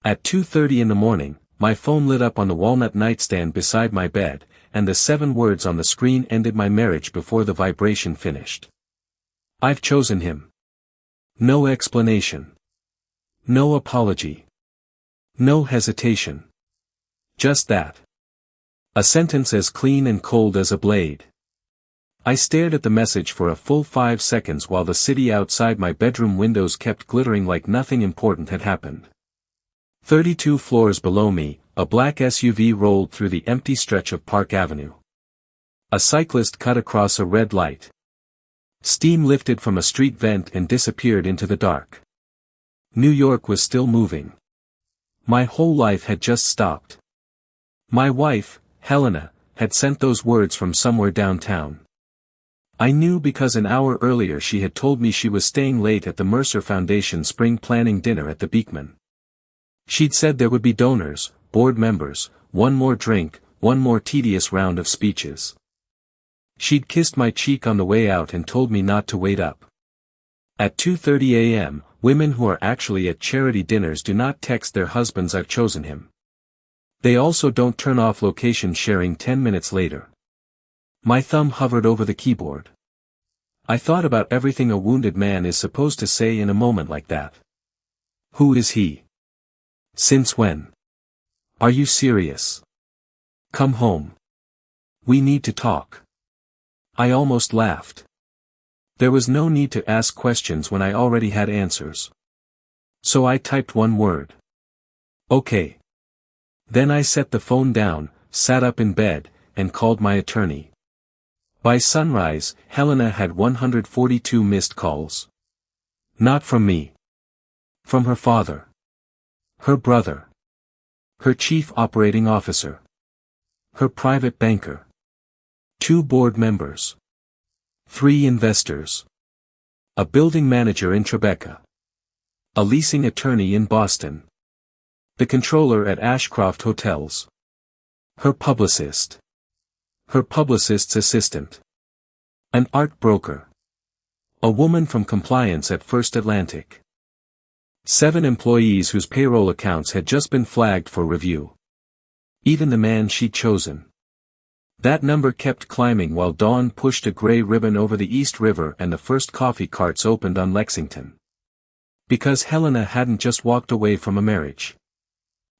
At 2:30 in the morning, my phone lit up on the walnut nightstand beside my bed, and the 7 words on the screen ended my marriage before the vibration finished. I've chosen him. No explanation. No apology. No hesitation. Just that. A sentence as clean and cold as a blade. I stared at the message for a full 5 seconds while the city outside my bedroom windows kept glittering like nothing important had happened. 32 floors below me, a black SUV rolled through the empty stretch of Park Avenue. A cyclist cut across a red light. Steam lifted from a street vent and disappeared into the dark. New York was still moving. My whole life had just stopped. My wife, Helena, had sent those words from somewhere downtown. I knew because an hour earlier she had told me she was staying late at the Mercer Foundation spring planning dinner at the Beekman. She'd said there would be donors, board members, one more drink, one more tedious round of speeches. She'd kissed my cheek on the way out and told me not to wait up. At 2:30 a.m., women who are actually at charity dinners do not text their husbands "I've chosen him." They also don't turn off location sharing 10 minutes later. My thumb hovered over the keyboard. I thought about everything a wounded man is supposed to say in a moment like that. Who is he? Since when? Are you serious? Come home. We need to talk. I almost laughed. There was no need to ask questions when I already had answers. So I typed one word. Okay. Then I set the phone down, sat up in bed, and called my attorney. By sunrise, Helena had 142 missed calls. Not from me. From her father. Her brother. Her chief operating officer. Her private banker. 2 board members. 3 investors. A building manager in Tribeca. A leasing attorney in Boston. The controller at Ashcroft Hotels. Her publicist. Her publicist's assistant. An art broker. A woman from compliance at First Atlantic. 7 employees whose payroll accounts had just been flagged for review. Even the man she'd chosen. That number kept climbing while dawn pushed a gray ribbon over the East River and the first coffee carts opened on Lexington. Because Helena hadn't just walked away from a marriage.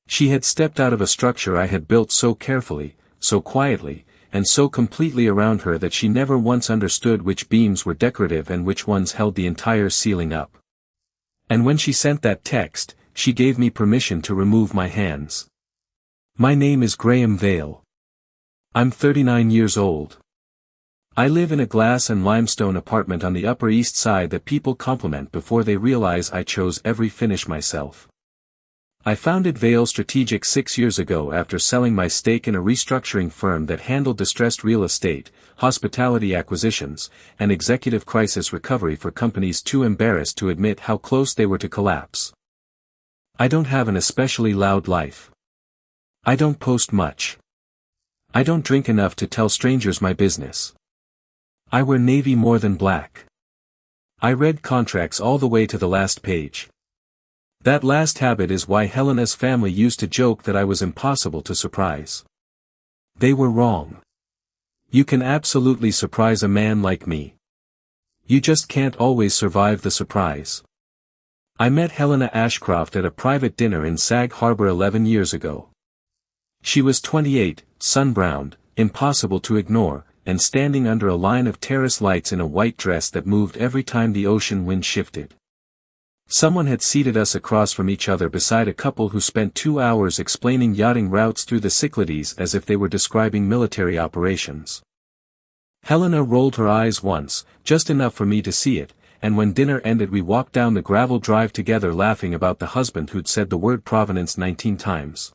She had stepped out of a structure I had built so carefully, so quietly, and so completely around her that she never once understood which beams were decorative and which ones held the entire ceiling up. And when she sent that text, she gave me permission to remove my hands. My name is Graham Vale. I'm 39 years old. I live in a glass and limestone apartment on the Upper East Side that people compliment before they realize I chose every finish myself. I founded Vale Strategic 6 years ago after selling my stake in a restructuring firm that handled distressed real estate, hospitality acquisitions, and executive crisis recovery for companies too embarrassed to admit how close they were to collapse. I don't have an especially loud life. I don't post much. I don't drink enough to tell strangers my business. I wear navy more than black. I read contracts all the way to the last page. That last habit is why Helena's family used to joke that I was impossible to surprise. They were wrong. You can absolutely surprise a man like me. You just can't always survive the surprise. I met Helena Ashcroft at a private dinner in Sag Harbor 11 years ago. She was 28, sun-browned, impossible to ignore, and standing under a line of terrace lights in a white dress that moved every time the ocean wind shifted. Someone had seated us across from each other beside a couple who spent 2 hours explaining yachting routes through the Cyclades as if they were describing military operations. Helena rolled her eyes once, just enough for me to see it, and when dinner ended we walked down the gravel drive together laughing about the husband who'd said the word Providence 19 times.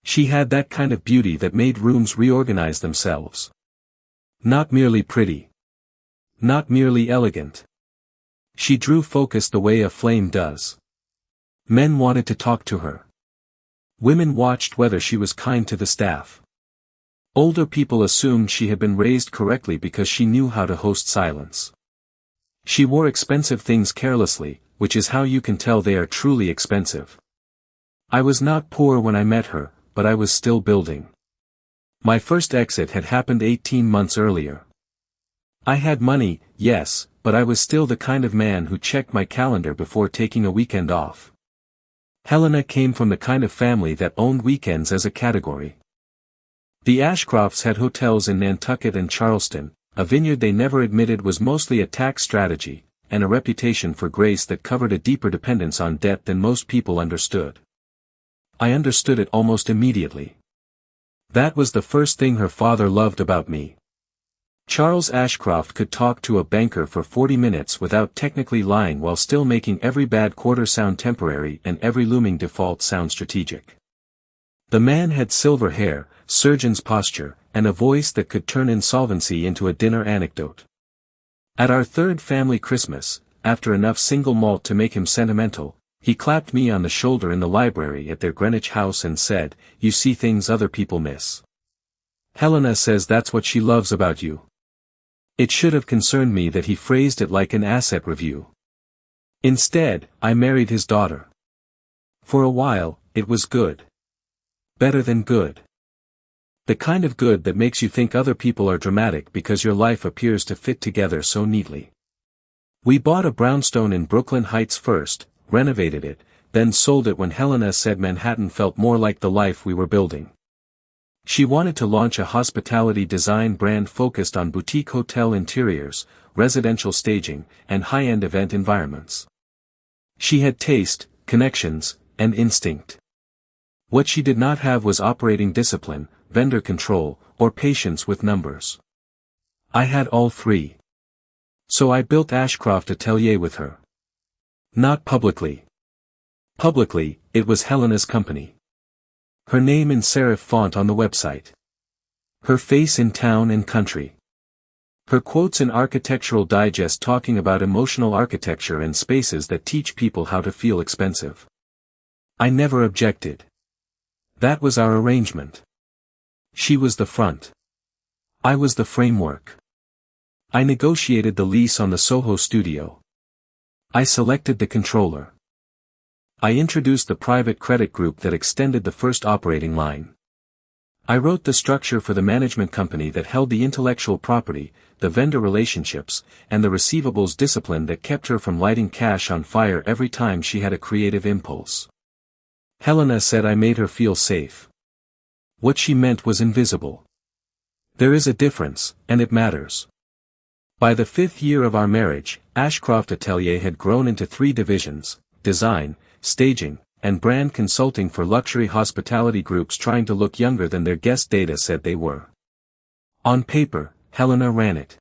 She had that kind of beauty that made rooms reorganize themselves. Not merely pretty. Not merely elegant. She drew focus the way a flame does. Men wanted to talk to her. Women watched whether she was kind to the staff. Older people assumed she had been raised correctly because she knew how to host silence. She wore expensive things carelessly, which is how you can tell they are truly expensive. I was not poor when I met her, but I was still building. My first exit had happened 18 months earlier. I had money, yes, but I was still the kind of man who checked my calendar before taking a weekend off. Helena came from the kind of family that owned weekends as a category. The Ashcrofts had hotels in Nantucket and Charleston, a vineyard they never admitted was mostly a tax strategy, and a reputation for grace that covered a deeper dependence on debt than most people understood. I understood it almost immediately. That was the first thing her father loved about me. Charles Ashcroft could talk to a banker for 40 minutes without technically lying while still making every bad quarter sound temporary and every looming default sound strategic. The man had silver hair, surgeon's posture, and a voice that could turn insolvency into a dinner anecdote. At our third family Christmas, after enough single malt to make him sentimental, he clapped me on the shoulder in the library at their Greenwich house and said, "You see things other people miss. Helena says that's what she loves about you." It should have concerned me that he phrased it like an asset review. Instead, I married his daughter. For a while, it was good. Better than good. The kind of good that makes you think other people are dramatic because your life appears to fit together so neatly. We bought a brownstone in Brooklyn Heights first, renovated it, then sold it when Helena said Manhattan felt more like the life we were building. She wanted to launch a hospitality design brand focused on boutique hotel interiors, residential staging, and high-end event environments. She had taste, connections, and instinct. What she did not have was operating discipline, vendor control, or patience with numbers. I had all three. So I built Ashcroft Atelier with her. Not publicly. Publicly, it was Helena's company. Her name in serif font on the website. Her face in town and country. Her quotes in Architectural Digest talking about emotional architecture and spaces that teach people how to feel expensive. I never objected. That was our arrangement. She was the front. I was the framework. I negotiated the lease on the Soho studio. I selected the controller. I introduced the private credit group that extended the first operating line. I wrote the structure for the management company that held the intellectual property, the vendor relationships, and the receivables discipline that kept her from lighting cash on fire every time she had a creative impulse. Helena said I made her feel safe. What she meant was invisible. There is a difference, and it matters. By the 5th year of our marriage, Ashcroft Atelier had grown into 3 divisions: design, staging, and brand consulting for luxury hospitality groups trying to look younger than their guest data said they were. On paper, Helena ran it.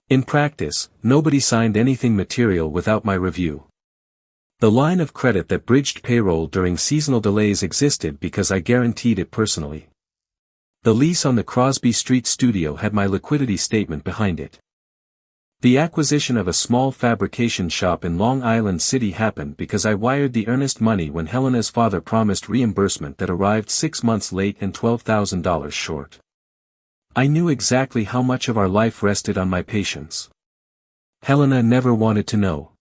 In practice, nobody signed anything material without my review. The line of credit that bridged payroll during seasonal delays existed because I guaranteed it personally. The lease on the Crosby Street studio had my liquidity statement behind it. The acquisition of a small fabrication shop in Long Island City happened because I wired the earnest money when Helena's father promised reimbursement that arrived 6 months late and $12,000 short. I knew exactly how much of our life rested on my patience. Helena never wanted to know.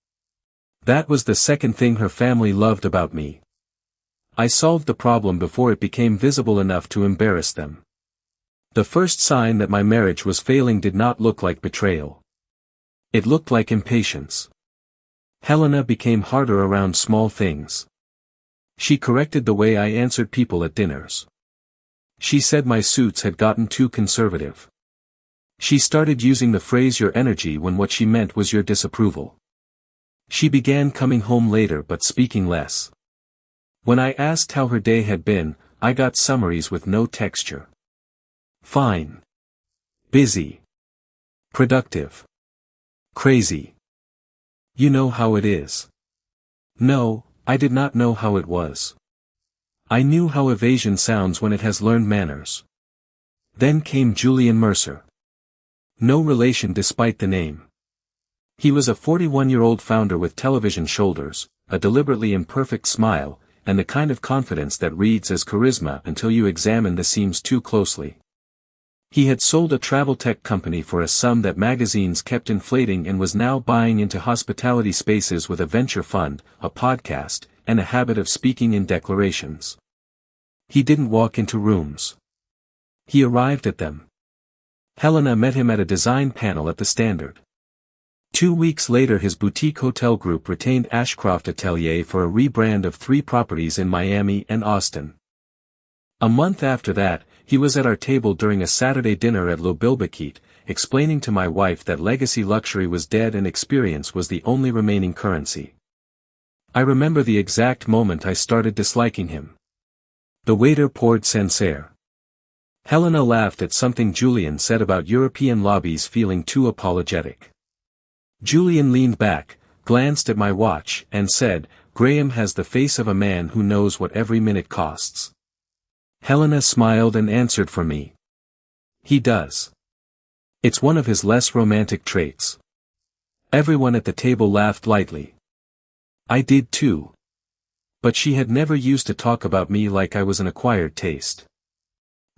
That was the second thing her family loved about me. I solved the problem before it became visible enough to embarrass them. The first sign that my marriage was failing did not look like betrayal. It looked like impatience. Helena became harder around small things. She corrected the way I answered people at dinners. She said my suits had gotten too conservative. She started using the phrase your energy when what she meant was your disapproval. She began coming home later but speaking less. When I asked how her day had been, I got summaries with no texture. Fine. Busy. Productive. Crazy. You know how it is. No, I did not know how it was. I knew how evasion sounds when it has learned manners. Then came Julian Mercer. No relation despite the name. He was a 41-year-old founder with television shoulders, a deliberately imperfect smile, and the kind of confidence that reads as charisma until you examine the seams too closely. He had sold a travel tech company for a sum that magazines kept inflating and was now buying into hospitality spaces with a venture fund, a podcast, and a habit of speaking in declarations. He didn't walk into rooms. He arrived at them. Helena met him at a design panel at the Standard. 2 weeks later his boutique hotel group retained Ashcroft Atelier for a rebrand of 3 properties in Miami and Austin. A month after that, he was at our table during a Saturday dinner at Le Bilbaquet, explaining to my wife that legacy luxury was dead and experience was the only remaining currency. I remember the exact moment I started disliking him. The waiter poured Sancerre. Helena laughed at something Julian said about European lobbies feeling too apologetic. Julian leaned back, glanced at my watch, and said, "Graham has the face of a man who knows what every minute costs." Helena smiled and answered for me. "He does. It's one of his less romantic traits." Everyone at the table laughed lightly. I did too. But she had never used to talk about me like I was an acquired taste.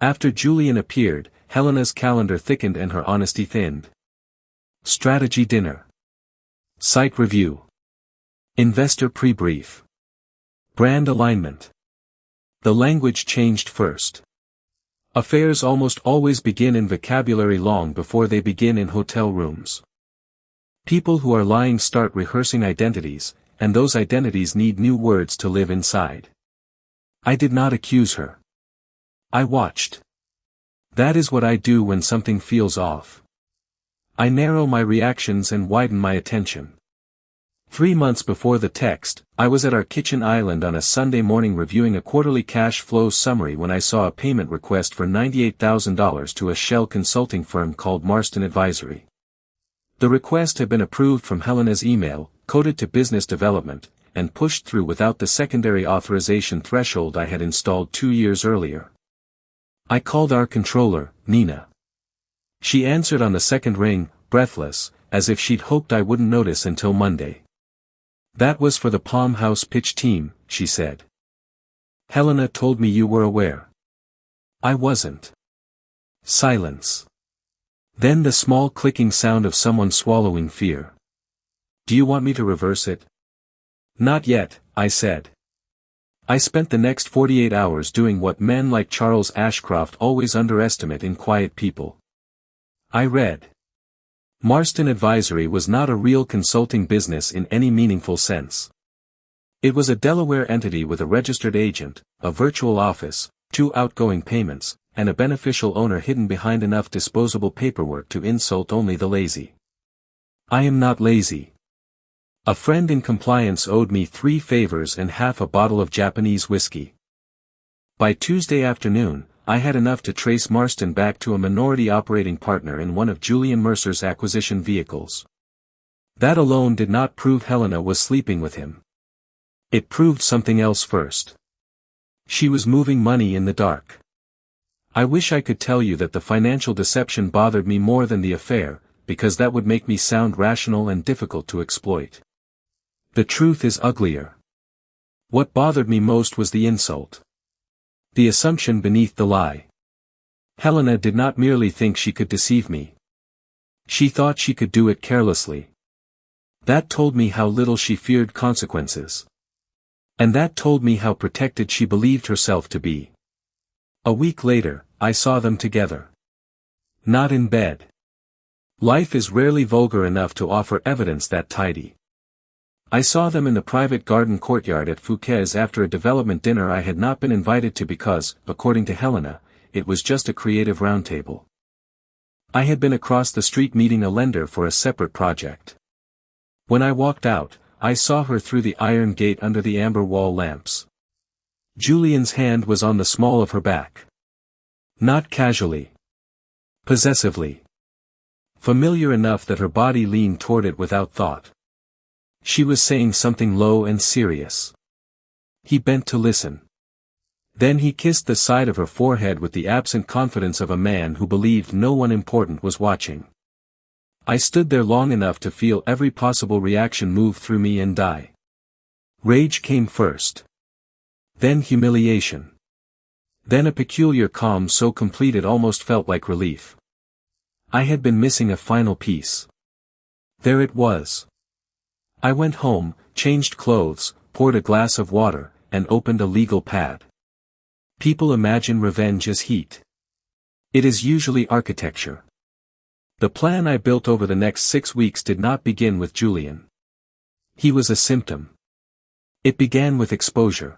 After Julian appeared, Helena's calendar thickened and her honesty thinned. Strategy dinner. Site review. Investor pre-brief. Brand alignment. The language changed first. Affairs almost always begin in vocabulary long before they begin in hotel rooms. People who are lying start rehearsing identities, and those identities need new words to live inside. I did not accuse her. I watched. That is what I do when something feels off. I narrow my reactions and widen my attention. 3 months before the text, I was at our kitchen island on a Sunday morning reviewing a quarterly cash flow summary when I saw a payment request for $98,000 to a shell consulting firm called Marston Advisory. The request had been approved from Helena's email, coded to business development, and pushed through without the secondary authorization threshold I had installed 2 years earlier. I called our controller, Nina. She answered on the second ring, breathless, as if she'd hoped I wouldn't notice until Monday. "That was for the Palm House pitch team," she said. "Helena told me you were aware." I wasn't. Silence. Then the small clicking sound of someone swallowing fear. "Do you want me to reverse it?" "Not yet," I said. I spent the next 48 hours doing what men like Charles Ashcroft always underestimate in quiet people. I read. Marston Advisory was not a real consulting business in any meaningful sense. It was a Delaware entity with a registered agent, a virtual office, 2 outgoing payments, and a beneficial owner hidden behind enough disposable paperwork to insult only the lazy. I am not lazy. A friend in compliance owed me 3 favors and half a bottle of Japanese whiskey. By Tuesday afternoon, I had enough to trace Marston back to a minority operating partner in one of Julian Mercer's acquisition vehicles. That alone did not prove Helena was sleeping with him. It proved something else first. She was moving money in the dark. I wish I could tell you that the financial deception bothered me more than the affair, because that would make me sound rational and difficult to exploit. The truth is uglier. What bothered me most was the insult. The assumption beneath the lie. Helena did not merely think she could deceive me. She thought she could do it carelessly. That told me how little she feared consequences. And that told me how protected she believed herself to be. A week later, I saw them together. Not in bed. Life is rarely vulgar enough to offer evidence that tidy. I saw them in the private garden courtyard at Fouquet's after a development dinner I had not been invited to because, according to Helena, it was just a creative roundtable. I had been across the street meeting a lender for a separate project. When I walked out, I saw her through the iron gate under the amber wall lamps. Julian's hand was on the small of her back. Not casually. Possessively. Familiar enough that her body leaned toward it without thought. She was saying something low and serious. He bent to listen. Then he kissed the side of her forehead with the absent confidence of a man who believed no one important was watching. I stood there long enough to feel every possible reaction move through me and die. Rage came first. Then humiliation. Then a peculiar calm so complete it almost felt like relief. I had been missing a final piece. There it was. I went home, changed clothes, poured a glass of water, and opened a legal pad. People imagine revenge as heat. It is usually architecture. The plan I built over the next 6 weeks did not begin with Julian. He was a symptom. It began with exposure.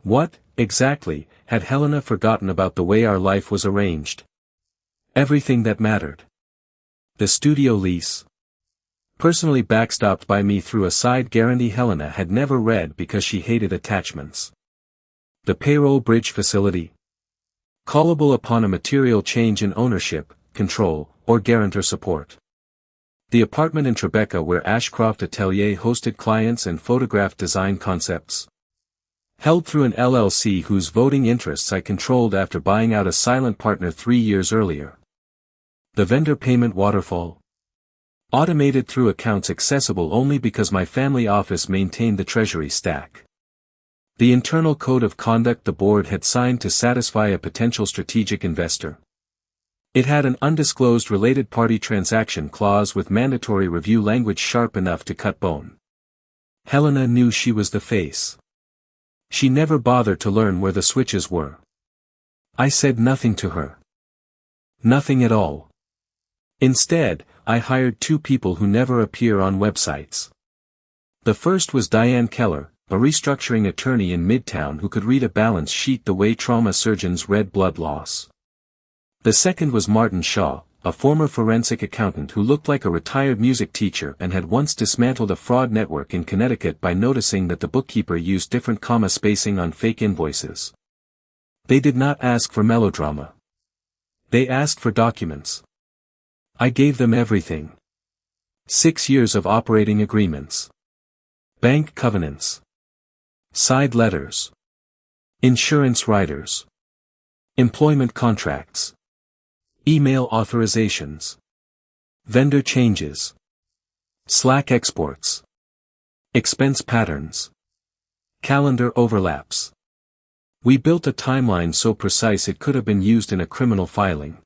What, exactly, had Helena forgotten about the way our life was arranged? Everything that mattered. The studio lease. Personally backstopped by me through a side guarantee Helena had never read because she hated attachments. The payroll bridge facility. Callable upon a material change in ownership, control, or guarantor support. The apartment in Tribeca where Ashcroft Atelier hosted clients and photographed design concepts. Held through an LLC whose voting interests I controlled after buying out a silent partner 3 years earlier. The vendor payment waterfall. Automated through accounts accessible only because my family office maintained the treasury stack. The internal code of conduct the board had signed to satisfy a potential strategic investor. It had an undisclosed related party transaction clause with mandatory review language sharp enough to cut bone. Helena knew she was the face. She never bothered to learn where the switches were. I said nothing to her. Nothing at all. Instead, I hired 2 people who never appear on websites. The first was Diane Keller, a restructuring attorney in Midtown who could read a balance sheet the way trauma surgeons read blood loss. The second was Martin Shaw, a former forensic accountant who looked like a retired music teacher and had once dismantled a fraud network in Connecticut by noticing that the bookkeeper used different comma spacing on fake invoices. They did not ask for melodrama. They asked for documents. I gave them everything. 6 years of operating agreements. Bank covenants. Side letters. Insurance riders. Employment contracts. Email authorizations. Vendor changes. Slack exports. Expense patterns. Calendar overlaps. We built a timeline so precise it could have been used in a criminal filing.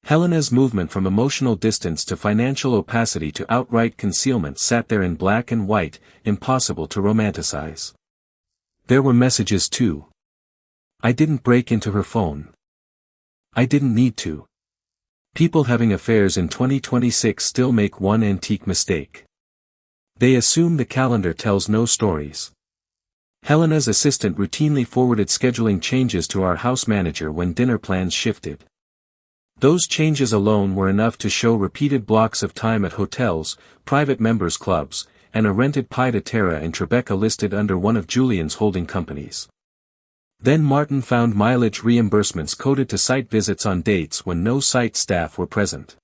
Helena's movement from emotional distance to financial opacity to outright concealment sat there in black and white, impossible to romanticize. There were messages too. I didn't break into her phone. I didn't need to. People having affairs in 2026 still make one antique mistake. They assume the calendar tells no stories. Helena's assistant routinely forwarded scheduling changes to our house manager when dinner plans shifted. Those changes alone were enough to show repeated blocks of time at hotels, private members clubs, and a rented pied-a-terre in Tribeca listed under one of Julian's holding companies. Then Martin found mileage reimbursements coded to site visits on dates when no site staff were present.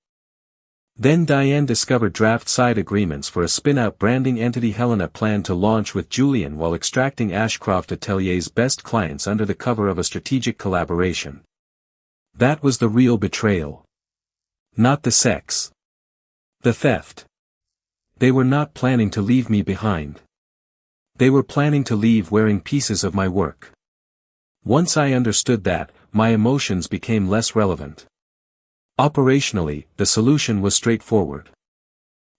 Then Diane discovered draft side agreements for a spin-out branding entity Helena planned to launch with Julian while extracting Ashcroft Atelier's best clients under the cover of a strategic collaboration. That was the real betrayal. Not the sex. The theft. They were not planning to leave me behind. They were planning to leave wearing pieces of my work. Once I understood that, my emotions became less relevant. Operationally, the solution was straightforward.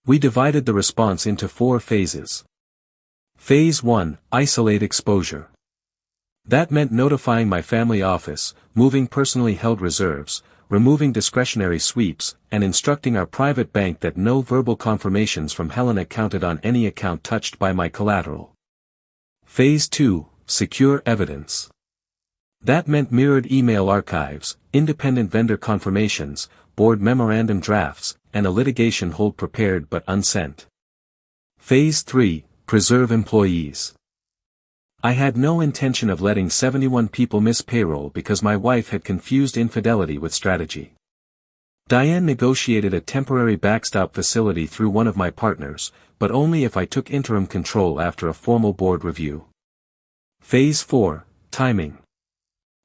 We divided the response into 4 phases. Phase 1, isolate exposure. That meant notifying my family office, moving personally held reserves, removing discretionary sweeps, and instructing our private bank that no verbal confirmations from Helena counted on any account touched by my collateral. Phase 2, secure evidence. That meant mirrored email archives, independent vendor confirmations, board memorandum drafts, and a litigation hold prepared but unsent. Phase 3, preserve employees. I had no intention of letting 71 people miss payroll because my wife had confused infidelity with strategy. Diane negotiated a temporary backstop facility through one of my partners, but only if I took interim control after a formal board review. Phase 4, timing.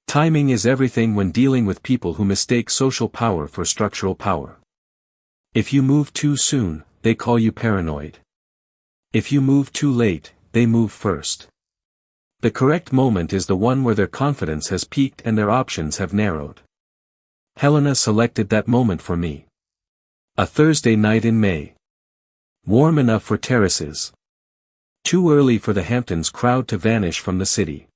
Timing is everything when dealing with people who mistake social power for structural power. If you move too soon, they call you paranoid. If you move too late, they move first. The correct moment is the one where their confidence has peaked and their options have narrowed. Helena selected that moment for me. A Thursday night in May. Warm enough for terraces. Too early for the Hamptons crowd to vanish from the city.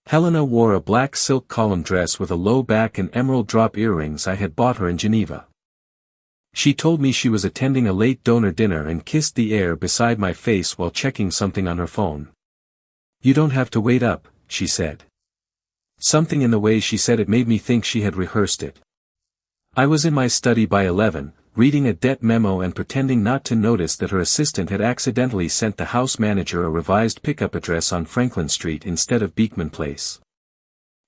Helena wore a black silk column dress with a low back and emerald drop earrings I had bought her in Geneva. She told me she was attending a late donor dinner and kissed the air beside my face while checking something on her phone. "You don't have to wait up," she said. Something in the way she said it made me think she had rehearsed it. I was in my study by 11, reading a debt memo and pretending not to notice that her assistant had accidentally sent the house manager a revised pickup address on Franklin Street instead of Beekman Place.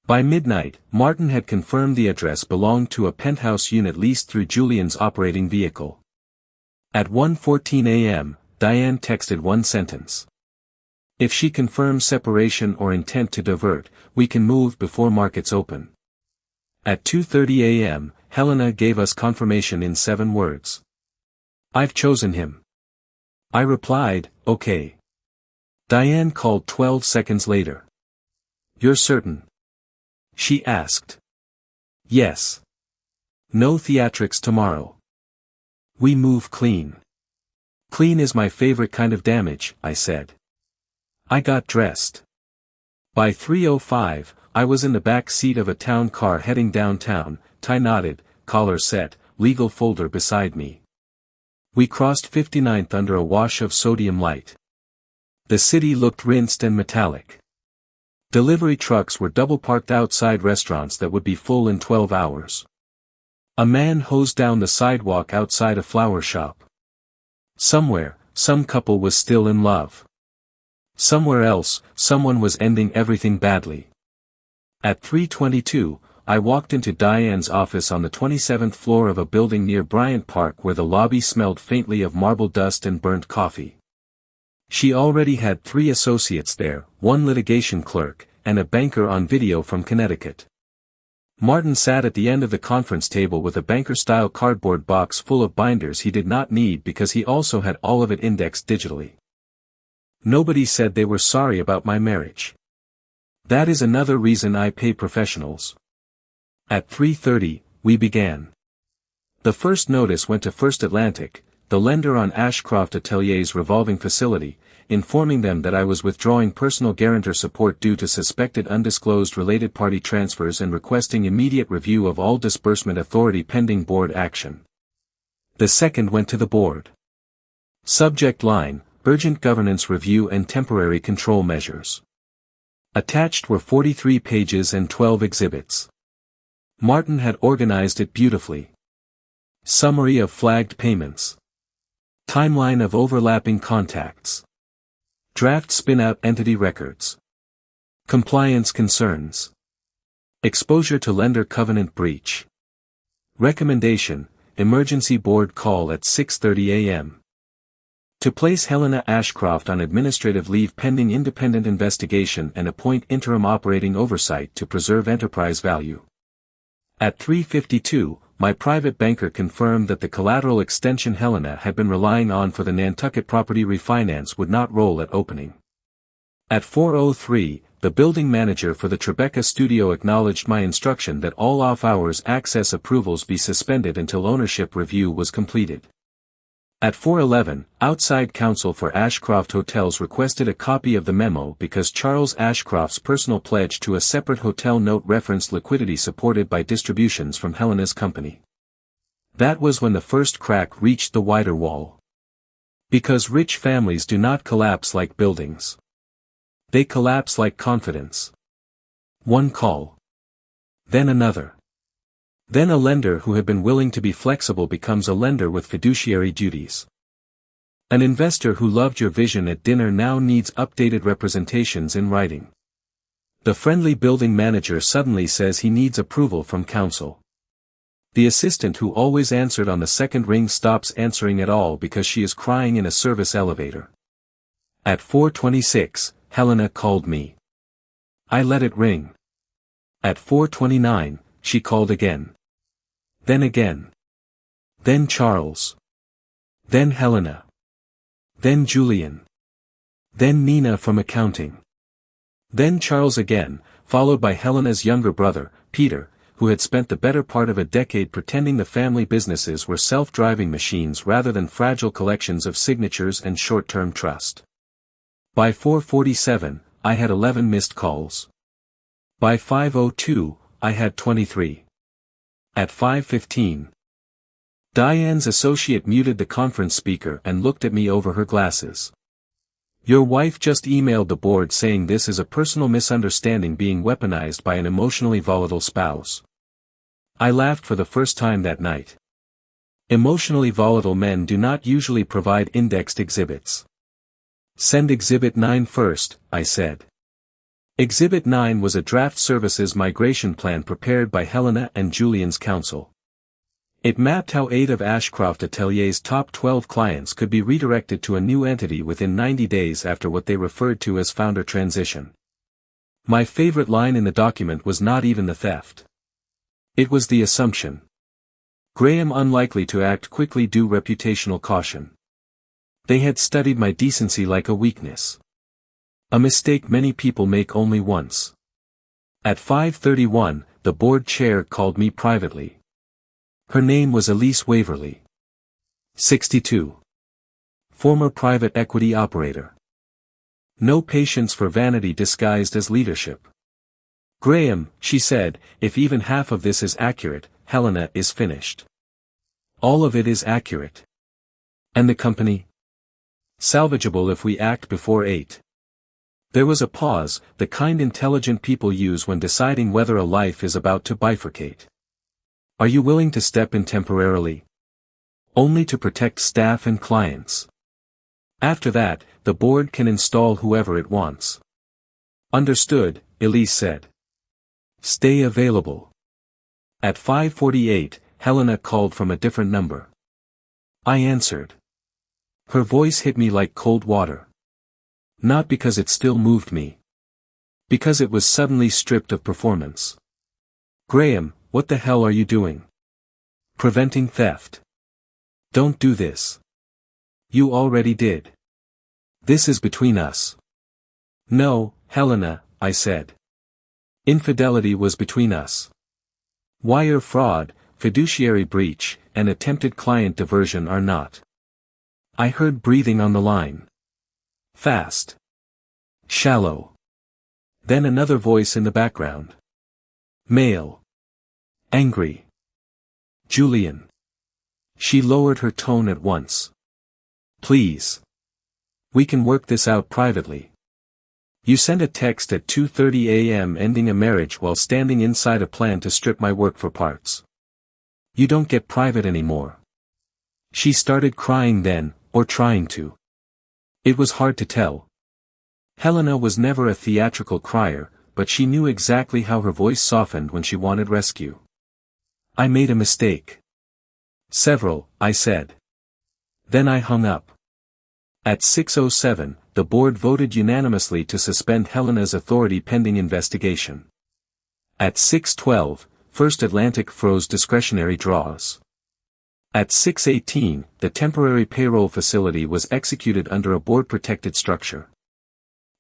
By midnight, Martin had confirmed the address belonged to a penthouse unit leased through Julian's operating vehicle. At 1:14 a.m., Diane texted one sentence. "If she confirms separation or intent to divert, we can move before markets open." At 2:30 a.m., Helena gave us confirmation in 7 words. "I've chosen him." I replied, "Okay." Diane called 12 seconds later. "You're certain?" she asked. "Yes. No theatrics tomorrow. We move clean." "Clean is my favorite kind of damage," I said. I got dressed. By 3:05, I was in the back seat of a town car heading downtown, tie knotted, collar set, legal folder beside me. We crossed 59th under a wash of sodium light. The city looked rinsed and metallic. Delivery trucks were double-parked outside restaurants that would be full in 12 hours. A man hosed down the sidewalk outside a flower shop. Somewhere, some couple was still in love. Somewhere else, someone was ending everything badly. At 3:22, I walked into Diane's office on the 27th floor of a building near Bryant Park where the lobby smelled faintly of marble dust and burnt coffee. She already had 3 associates there, 1 litigation clerk, and a banker on video from Connecticut. Martin sat at the end of the conference table with a banker-style cardboard box full of binders he did not need because he also had all of it indexed digitally. Nobody said they were sorry about my marriage. That is another reason I pay professionals. At 3:30, we began. The first notice went to First Atlantic, the lender on Ashcroft Atelier's revolving facility, informing them that I was withdrawing personal guarantor support due to suspected undisclosed related party transfers and requesting immediate review of all disbursement authority pending board action. The second went to the board. Subject line, Urgent Governance Review and Temporary Control Measures. Attached were 43 pages and 12 exhibits. Martin had organized it beautifully. Summary of flagged payments. Timeline of overlapping contacts. Draft spin-out entity records. Compliance concerns. Exposure to lender covenant breach. Recommendation, emergency board call at 6:30 a.m. To place Helena Ashcroft on administrative leave pending independent investigation and appoint interim operating oversight to preserve enterprise value. At 3:52, my private banker confirmed that the collateral extension Helena had been relying on for the Nantucket property refinance would not roll at opening. At 4:03, the building manager for the Tribeca studio acknowledged my instruction that all off-hours access approvals be suspended until ownership review was completed. At 4:11, outside counsel for Ashcroft Hotels requested a copy of the memo because Charles Ashcroft's personal pledge to a separate hotel note referenced liquidity supported by distributions from Helena's company. That was when the first crack reached the wider wall. Because rich families do not collapse like buildings. They collapse like confidence. One call. Then another. Then a lender who had been willing to be flexible becomes a lender with fiduciary duties. An investor who loved your vision at dinner now needs updated representations in writing. The friendly building manager suddenly says he needs approval from counsel. The assistant who always answered on the second ring stops answering at all because she is crying in a service elevator. At 4:26, Helena called me. I let it ring. At 4:29, she called again. Then again. Then Charles. Then Helena. Then Julian. Then Nina from accounting. Then Charles again, followed by Helena's younger brother, Peter, who had spent the better part of a decade pretending the family businesses were self-driving machines rather than fragile collections of signatures and short-term trust. By 4:47, I had 11 missed calls. By 5:02, I had 23. At 5:15. Diane's associate muted the conference speaker and looked at me over her glasses. Your wife just emailed the board saying this is a personal misunderstanding being weaponized by an emotionally volatile spouse. I laughed for the first time that night. Emotionally volatile men do not usually provide indexed exhibits. Send Exhibit 9 first, I said. Exhibit 9 was a draft services migration plan prepared by Helena and Julian's counsel. It mapped how 8 of Ashcroft Atelier's top 12 clients could be redirected to a new entity within 90 days after what they referred to as founder transition. My favorite line in the document was not even the theft. It was the assumption. Graham unlikely to act quickly due reputational caution. They had studied my decency like a weakness. A mistake many people make only once. At 5:31, the board chair called me privately. Her name was Elise Waverly. 62. Former private equity operator. No patience for vanity disguised as leadership. Graham, she said, if even half of this is accurate, Helena is finished. All of it is accurate. And the company? Salvageable if we act before 8. There was a pause, the kind intelligent people use when deciding whether a life is about to bifurcate. Are you willing to step in temporarily? Only to protect staff and clients. After that, the board can install whoever it wants. Understood, Elise said. Stay available. At 5:48, Helena called from a different number. I answered. Her voice hit me like cold water. Not because it still moved me. Because it was suddenly stripped of performance. Graham, what the hell are you doing? Preventing theft. Don't do this. You already did. This is between us. No, Helena, I said. Infidelity was between us. Wire fraud, fiduciary breach, and attempted client diversion are not. I heard breathing on the line. Fast. Shallow. Then another voice in the background. Male. Angry. Julian. She lowered her tone at once. Please. We can work this out privately. You sent a text at 2:30 a.m. ending a marriage while standing inside a plan to strip my work for parts. You don't get private anymore. She started crying then, or trying to. It was hard to tell. Helena was never a theatrical crier, but she knew exactly how her voice softened when she wanted rescue. I made a mistake. Several, I said. Then I hung up. At 6:07, the board voted unanimously to suspend Helena's authority pending investigation. At 6:12, First Atlantic froze discretionary draws. At 6:18, the temporary payroll facility was executed under a board-protected structure.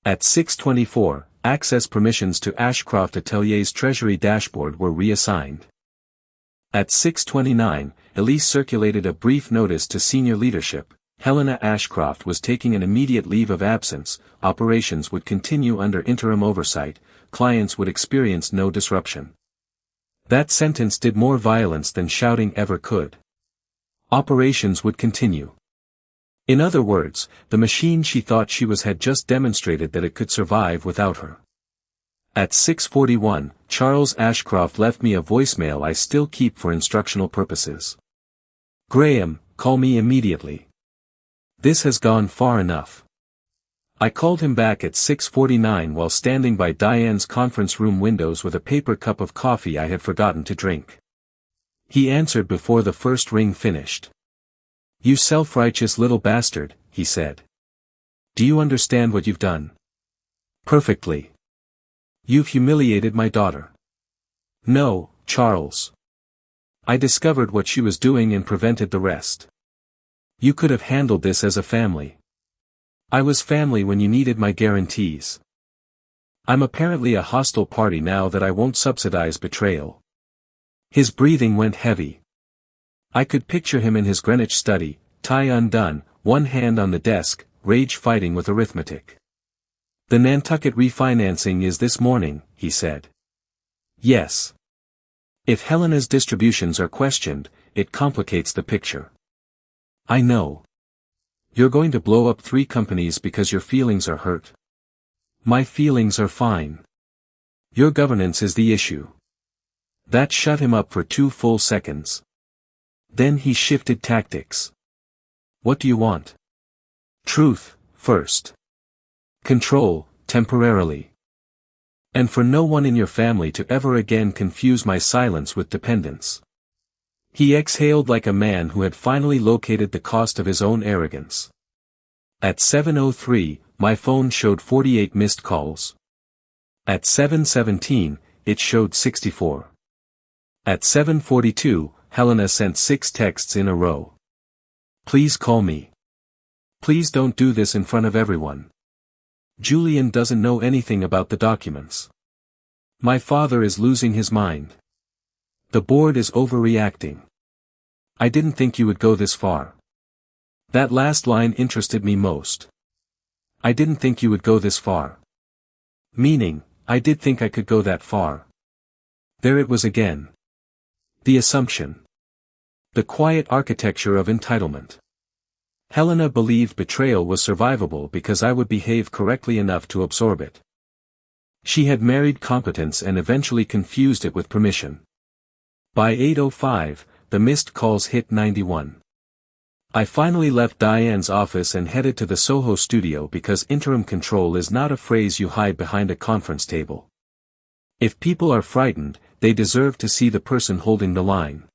At 6:24, access permissions to Ashcroft Atelier's Treasury dashboard were reassigned. At 6:29, Elise circulated a brief notice to senior leadership. Helena Ashcroft was taking an immediate leave of absence, operations would continue under interim oversight, clients would experience no disruption. That sentence did more violence than shouting ever could. Operations would continue. In other words, the machine she thought she was had just demonstrated that it could survive without her. At 6:41, Charles Ashcroft left me a voicemail I still keep for instructional purposes. Graham, call me immediately. This has gone far enough. I called him back at 6:49 while standing by Diane's conference room windows with a paper cup of coffee I had forgotten to drink. He answered before the first ring finished. You self-righteous little bastard, he said. Do you understand what you've done? Perfectly. You've humiliated my daughter. No, Charles. I discovered what she was doing and prevented the rest. You could have handled this as a family. I was family when you needed my guarantees. I'm apparently a hostile party now that I won't subsidize betrayal. His breathing went heavy. I could picture him in his Greenwich study, tie undone, one hand on the desk, rage fighting with arithmetic. The Nantucket refinancing is this morning, he said. Yes. If Helena's distributions are questioned, it complicates the picture. I know. You're going to blow up 3 companies because your feelings are hurt. My feelings are fine. Your governance is the issue. That shut him up for 2 full seconds. Then he shifted tactics. What do you want? Truth, first. Control, temporarily. And for no one in your family to ever again confuse my silence with dependence. He exhaled like a man who had finally located the cost of his own arrogance. At 7:03, my phone showed 48 missed calls. At 7:17, it showed 64. At 7:42, Helena sent 6 texts in a row. Please call me. Please don't do this in front of everyone. Julian doesn't know anything about the documents. My father is losing his mind. The board is overreacting. I didn't think you would go this far. That last line interested me most. I didn't think you would go this far. Meaning, I did think I could go that far. There it was again. The assumption. The quiet architecture of entitlement. Helena believed betrayal was survivable because I would behave correctly enough to absorb it. She had married competence and eventually confused it with permission. By 8:05, the missed calls hit 91. I finally left Diane's office and headed to the Soho studio because interim control is not a phrase you hide behind a conference table. If people are frightened, they deserve to see the person holding the line.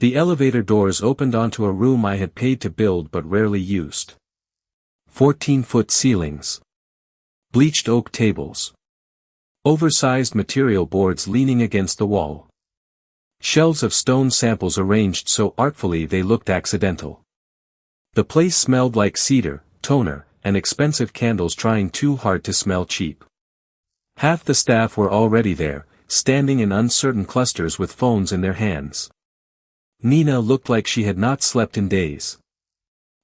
The elevator doors opened onto a room I had paid to build but rarely used. 14-foot ceilings. Bleached oak tables. Oversized material boards leaning against the wall. Shelves of stone samples arranged so artfully they looked accidental. The place smelled like cedar, toner, and expensive candles trying too hard to smell cheap. Half the staff were already there, standing in uncertain clusters with phones in their hands. Nina looked like she had not slept in days.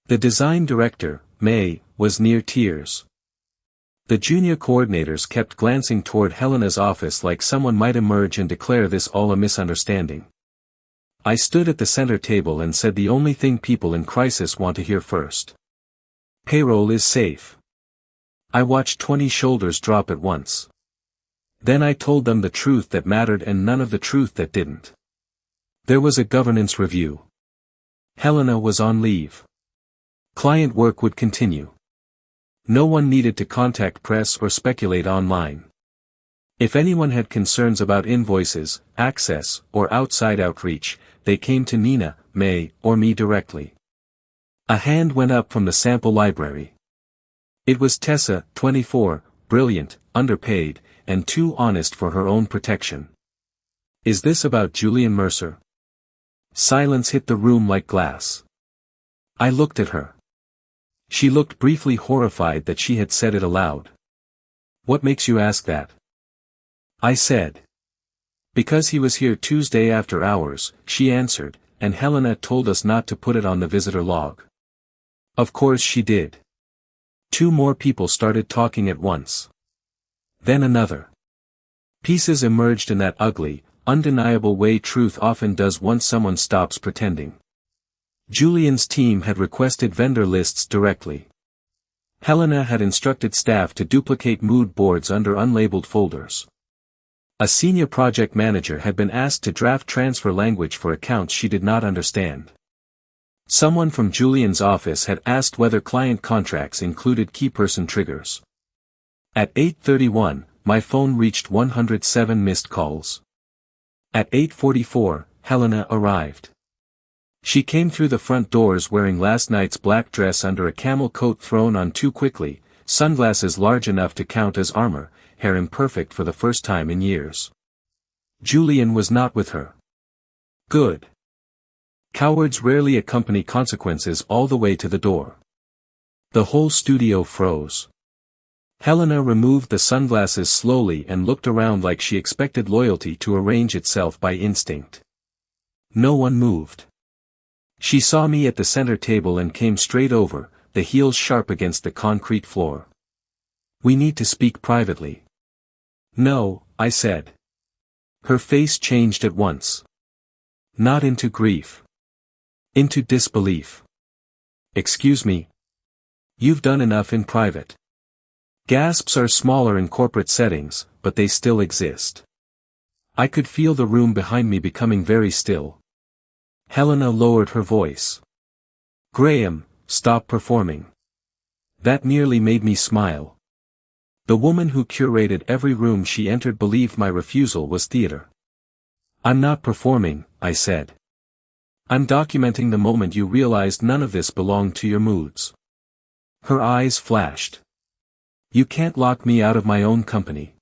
The design director, May, was near tears. The junior coordinators kept glancing toward Helena's office like someone might emerge and declare this all a misunderstanding. I stood at the center table and said the only thing people in crisis want to hear first. Payroll is safe. I watched 20 shoulders drop at once. Then I told them the truth that mattered and none of the truth that didn't. There was a governance review. Helena was on leave. Client work would continue. No one needed to contact press or speculate online. If anyone had concerns about invoices, access, or outside outreach, they came to Nina, May, or me directly. A hand went up from the sample library. It was Tessa, 24, brilliant, underpaid, and too honest for her own protection. Is this about Julian Mercer? Silence hit the room like glass. I looked at her. She looked briefly horrified that she had said it aloud. What makes you ask that? I said. Because he was here Tuesday after hours, she answered, and Helena told us not to put it on the visitor log. Of course she did. 2 more people started talking at once. Then another. Pieces emerged in that ugly, undeniable way truth often does once someone stops pretending. Julian's team had requested vendor lists directly. Helena had instructed staff to duplicate mood boards under unlabeled folders. A senior project manager had been asked to draft transfer language for accounts she did not understand. Someone from Julian's office had asked whether client contracts included keyperson triggers. At 8:31, my phone reached 107 missed calls. At 8:44, Helena arrived. She came through the front doors wearing last night's black dress under a camel coat thrown on too quickly, sunglasses large enough to count as armor, hair imperfect for the first time in years. Julian was not with her. Good. Cowards rarely accompany consequences all the way to the door. The whole studio froze. Helena removed the sunglasses slowly and looked around like she expected loyalty to arrange itself by instinct. No one moved. She saw me at the center table and came straight over, the heels sharp against the concrete floor. We need to speak privately. No, I said. Her face changed at once. Not into grief. Into disbelief. Excuse me. You've done enough in private. Gasps are smaller in corporate settings, but they still exist. I could feel the room behind me becoming very still. Helena lowered her voice. Graham, stop performing. That nearly made me smile. The woman who curated every room she entered believed my refusal was theater. I'm not performing, I said. I'm documenting the moment you realized none of this belonged to your moods. Her eyes flashed. You can't lock me out of my own company.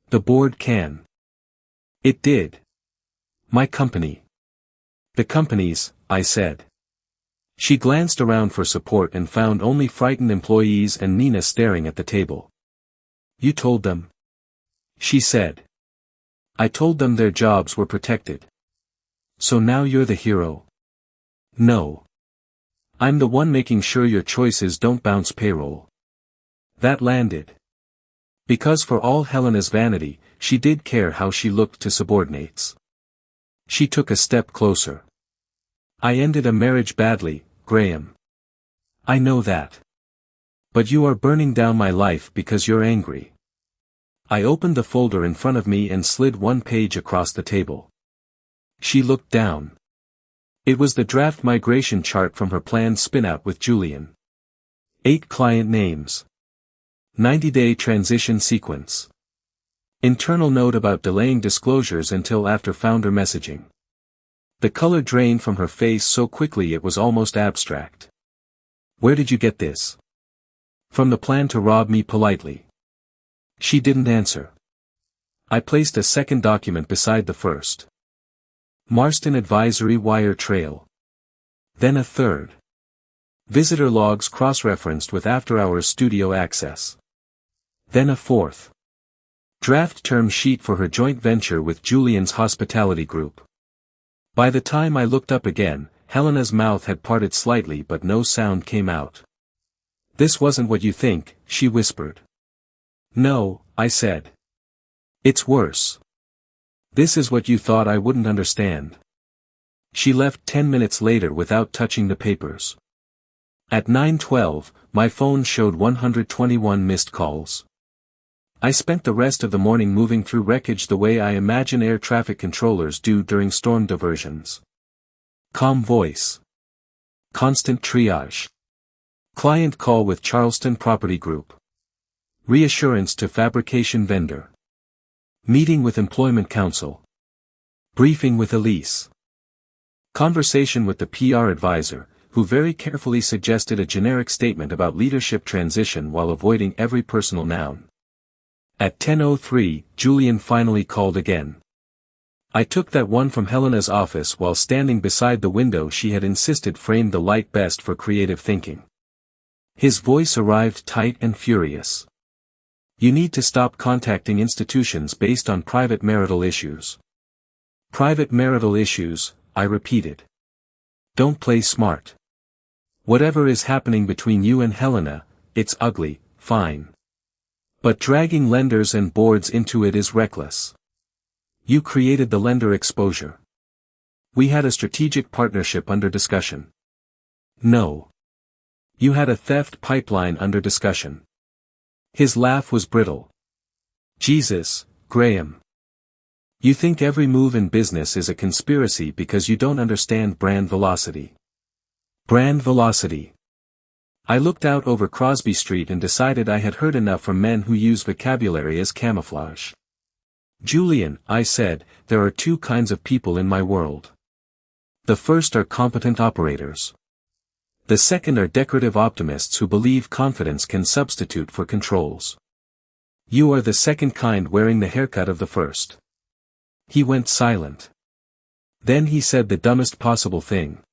The board can. It did. My company. The company's, I said. She glanced around for support and found only frightened employees and Nina staring at the table. You told them? She said. I told them their jobs were protected. So now you're the hero? No. I'm the one making sure your choices don't bounce payroll. That landed. Because for all Helena's vanity, she did care how she looked to subordinates. She took a step closer. I ended a marriage badly, Graham. I know that. But you are burning down my life because you're angry. I opened the folder in front of me and slid one page across the table. She looked down. It was the draft migration chart from her planned spin-out with Julian. 8 client names. 90-day transition sequence. Internal note about delaying disclosures until after founder messaging. The color drained from her face so quickly it was almost abstract. Where did you get this? From the plan to rob me politely. She didn't answer. I placed a second document beside the first. Marston Advisory Wire Trail. Then a third. Visitor logs cross-referenced with after-hours studio access. Then a fourth. Draft term sheet for her joint venture with Julian's hospitality group. By the time I looked up again, Helena's mouth had parted slightly but no sound came out. This wasn't what you think, she whispered. No, I said. It's worse. This is what you thought I wouldn't understand. She left 10 minutes later without touching the papers. At 9:12, my phone showed 121 missed calls. I spent the rest of the morning moving through wreckage the way I imagine air traffic controllers do during storm diversions. Calm voice. Constant triage. Client call with Charleston Property Group. Reassurance to fabrication vendor. Meeting with employment counsel. Briefing with Elise. Conversation with the PR advisor, who very carefully suggested a generic statement about leadership transition while avoiding every personal noun. At 10:03, Julian finally called again. I took that one from Helena's office while standing beside the window she had insisted framed the light best for creative thinking. His voice arrived tight and furious. You need to stop contacting institutions based on private marital issues. Private marital issues, I repeated. Don't play smart. Whatever is happening between you and Helena, it's ugly, fine. But dragging lenders and boards into it is reckless. You created the lender exposure. We had a strategic partnership under discussion. No. You had a theft pipeline under discussion. His laugh was brittle. Jesus, Graham. You think every move in business is a conspiracy because you don't understand brand velocity. Brand velocity. I looked out over Crosby Street and decided I had heard enough from men who use vocabulary as camouflage. Julian, I said, there are 2 kinds of people in my world. The first are competent operators. The second are decorative optimists who believe confidence can substitute for controls. You are the second kind wearing the haircut of the first. He went silent. Then he said the dumbest possible thing.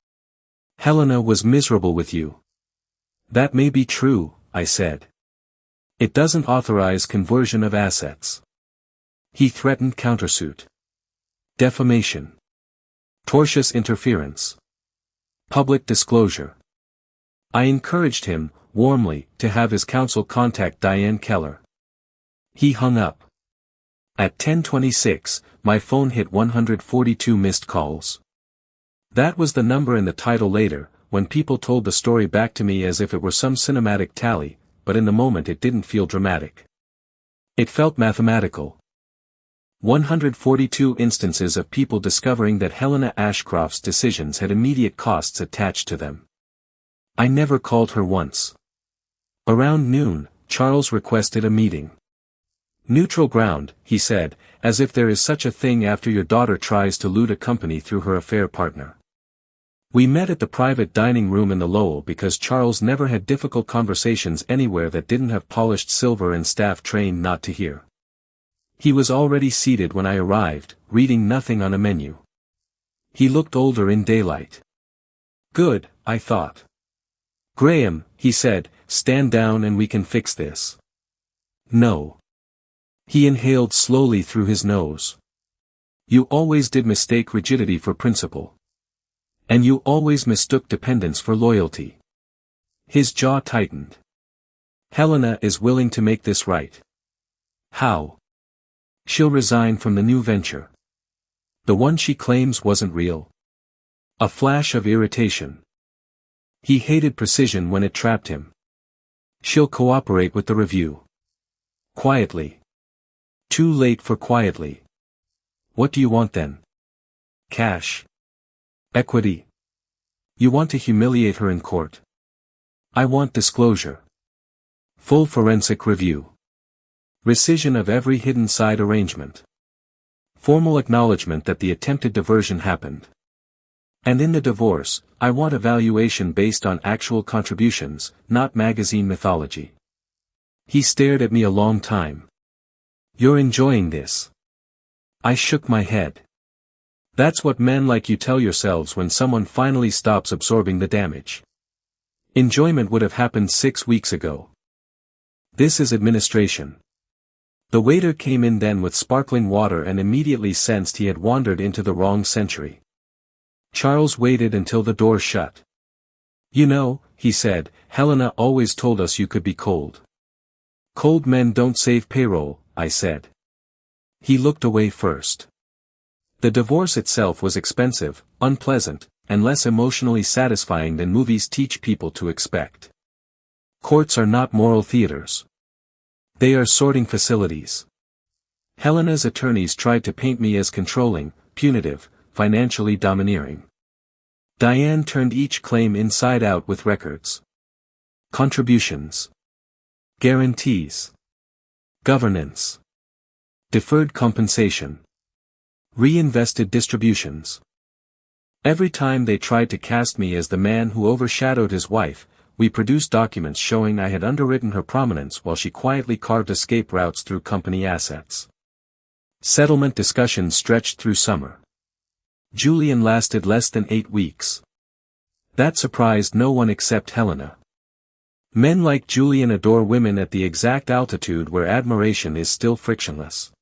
Helena was miserable with you. That may be true, I said. It doesn't authorize conversion of assets. He threatened countersuit. Defamation. Tortious interference. Public disclosure. I encouraged him, warmly, to have his counsel contact Diane Keller. He hung up. At 10:26, my phone hit 142 missed calls. That was the number in the title later, when people told the story back to me as if it were some cinematic tally, but in the moment it didn't feel dramatic. It felt mathematical. 142 instances of people discovering that Helena Ashcroft's decisions had immediate costs attached to them. I never called her once. Around noon, Charles requested a meeting. Neutral ground, he said, as if there is such a thing after your daughter tries to loot a company through her affair partner. We met at the private dining room in the Lowell because Charles never had difficult conversations anywhere that didn't have polished silver and staff trained not to hear. He was already seated when I arrived, reading nothing on a menu. He looked older in daylight. Good, I thought. Graham, he said, stand down and we can fix this. No. He inhaled slowly through his nose. You always did mistake rigidity for principle. And you always mistook dependence for loyalty. His jaw tightened. Helena is willing to make this right. How? She'll resign from the new venture. The one she claims wasn't real. A flash of irritation. He hated precision when it trapped him. She'll cooperate with the review. Quietly. Too late for quietly. What do you want then? Cash. Equity. You want to humiliate her in court. I want disclosure. Full forensic review. Rescission of every hidden side arrangement. Formal acknowledgement that the attempted diversion happened. And in the divorce, I want a valuation based on actual contributions, not magazine mythology. He stared at me a long time. You're enjoying this. I shook my head. That's what men like you tell yourselves when someone finally stops absorbing the damage. Enjoyment would have happened 6 weeks ago. This is administration. The waiter came in then with sparkling water and immediately sensed he had wandered into the wrong century. Charles waited until the door shut. You know, he said, Helena always told us you could be cold. Cold men don't save payroll, I said. He looked away first. The divorce itself was expensive, unpleasant, and less emotionally satisfying than movies teach people to expect. Courts are not moral theaters. They are sorting facilities. Helena's attorneys tried to paint me as controlling, punitive, financially domineering. Diane turned each claim inside out with records. Contributions. Guarantees. Governance. Deferred compensation. Reinvested distributions. Every time they tried to cast me as the man who overshadowed his wife, we produced documents showing I had underwritten her prominence while she quietly carved escape routes through company assets. Settlement discussions stretched through summer. Julian lasted less than 8 weeks. That surprised no one except Helena. Men like Julian adore women at the exact altitude where admiration is still frictionless.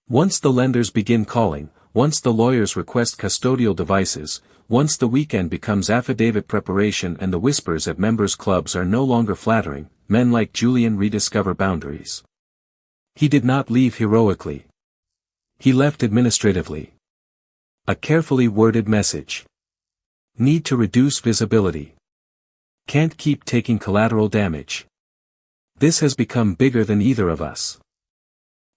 Once the lenders begin calling, once the lawyers request custodial devices, once the weekend becomes affidavit preparation and the whispers at members' clubs are no longer flattering, men like Julian rediscover boundaries. He did not leave heroically. He left administratively. A carefully worded message. Need to reduce visibility. Can't keep taking collateral damage. This has become bigger than either of us.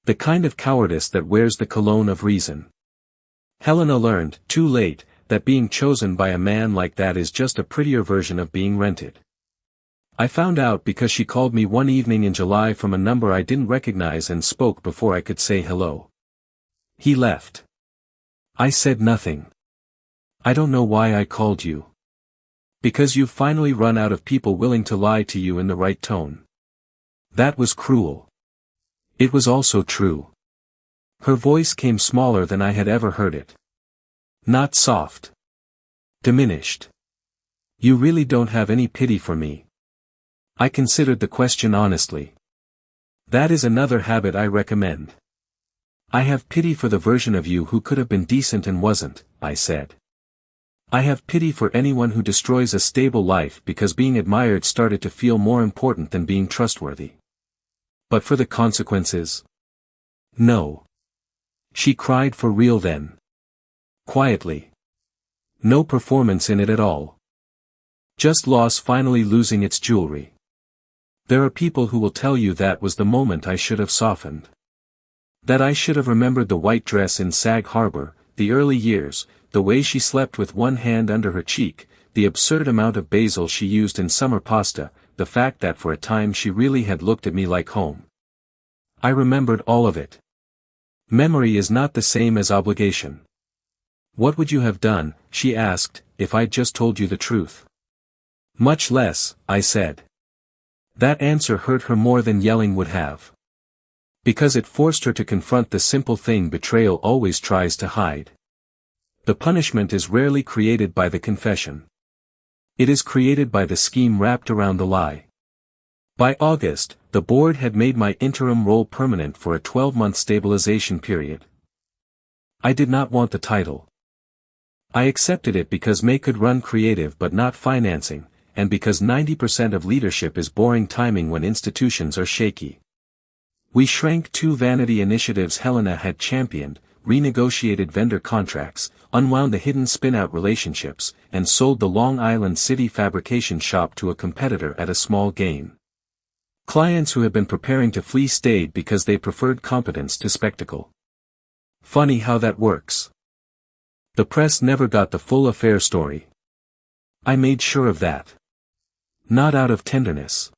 The kind of cowardice that wears the cologne of reason. Helena learned, too late, that being chosen by a man like that is just a prettier version of being rented. I found out because she called me one evening in July from a number I didn't recognize and spoke before I could say hello. He left. I said nothing. I don't know why I called you. Because you've finally run out of people willing to lie to you in the right tone. That was cruel. It was also true. Her voice came smaller than I had ever heard it. Not soft. Diminished. You really don't have any pity for me. I considered the question honestly. That is another habit I recommend. I have pity for the version of you who could have been decent and wasn't, I said. I have pity for anyone who destroys a stable life because being admired started to feel more important than being trustworthy. But for the consequences? No. She cried for real then. Quietly. No performance in it at all. Just loss finally losing its jewelry. There are people who will tell you that was the moment I should have softened. That I should have remembered the white dress in Sag Harbor, the early years, the way she slept with one hand under her cheek, the absurd amount of basil she used in summer pasta, the fact that for a time she really had looked at me like home. I remembered all of it. Memory is not the same as obligation. What would you have done, she asked, if I'd just told you the truth? Much less, I said. That answer hurt her more than yelling would have. Because it forced her to confront the simple thing betrayal always tries to hide. The punishment is rarely created by the confession. It is created by the scheme wrapped around the lie. By August, the board had made my interim role permanent for a 12-month stabilization period. I did not want the title. I accepted it because May could run creative but not financing, and because 90% of leadership is boring timing when institutions are shaky. We shrank 2 vanity initiatives Helena had championed, renegotiated vendor contracts, unwound the hidden spin-out relationships, and sold the Long Island City fabrication shop to a competitor at a small gain. Clients who had been preparing to flee stayed because they preferred competence to spectacle. Funny how that works. The press never got the full affair story. I made sure of that. Not out of tenderness.